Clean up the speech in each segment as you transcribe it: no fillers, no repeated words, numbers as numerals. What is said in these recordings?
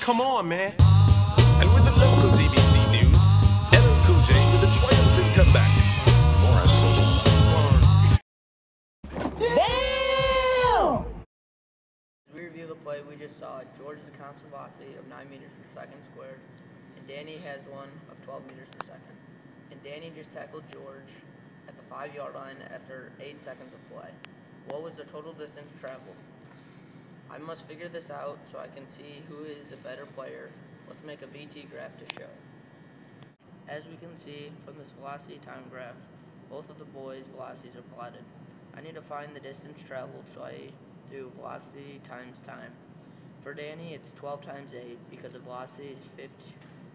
come on, man. And with the local DBC news, LL Cool J with a triumphant comeback. Damn! As we review the play, we just saw George has a constant velocity of 9 meters per second squared, and Danny has one of 12 meters per second. And Danny just tackled George at the 5-yard line after 8 seconds of play. What was the total distance traveled? I must figure this out so I can see who is a better player. Let's make a VT graph to show. As we can see from this velocity time graph, both of the boys' velocities are plotted. I need to find the distance traveled, so I do velocity times time. For Danny, it's 12 times 8 because the velocity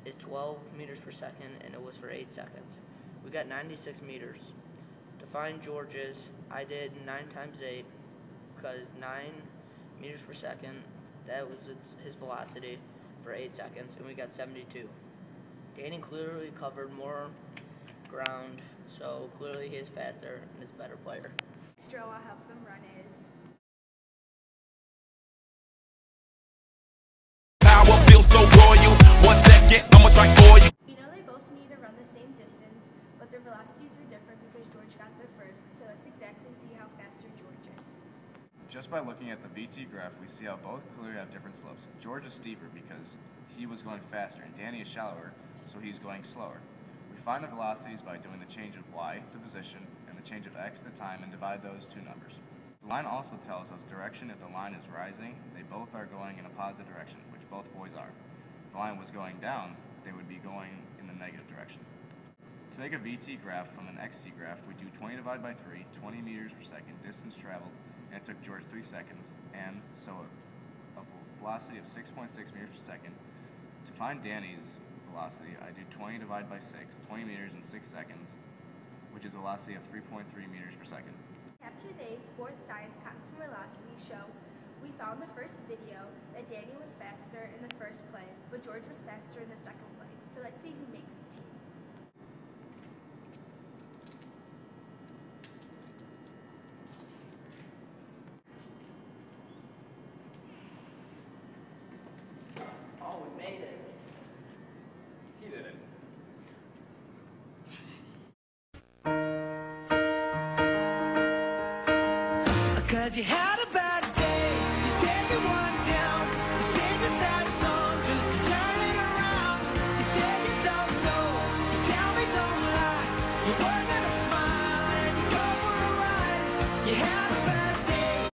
is 12 meters per second and it was for 8 seconds. We got 96 meters. To find George's, I did 9 times 8 because 9 meters per second, that was his velocity for 8 seconds, and we got 72. Danny clearly covered more ground, so clearly he is faster and is a better player. Extra I'll help them run is Power feels so royal. 1 second, I'ma strike for you. you know they both need to run the same distance, but their velocities are different because George got there first, so let's exactly see how faster George is. Just by looking at the VT graph, we see how both clearly have different slopes. George is steeper because he was going faster, and Danny is shallower, so he's going slower. We find the velocities by doing the change of y, the position, and the change of x, the time, and divide those two numbers. The line also tells us direction. If the line is rising, they both are going in a positive direction, which both boys are. If the line was going down, they would be going in the negative direction. To make a VT graph from an XT graph, we do 20 divided by 3, 20 meters per second, distance traveled, and it took George 3 seconds, and so a velocity of 6.6 meters per second. To find Danny's velocity, I do 20 divided by 6, 20 meters in 6 seconds, which is a velocity of 3.3 meters per second. At today's sports science constant velocity show, we saw in the first video that Danny was faster in the first play, but George was faster in the second play. So let's see who makes the team. Oh, we made it. He did it. Cause you had a bad day, you take everyone down, you sing a sad song just to turn it around. You say you don't know, you tell me don't lie, you work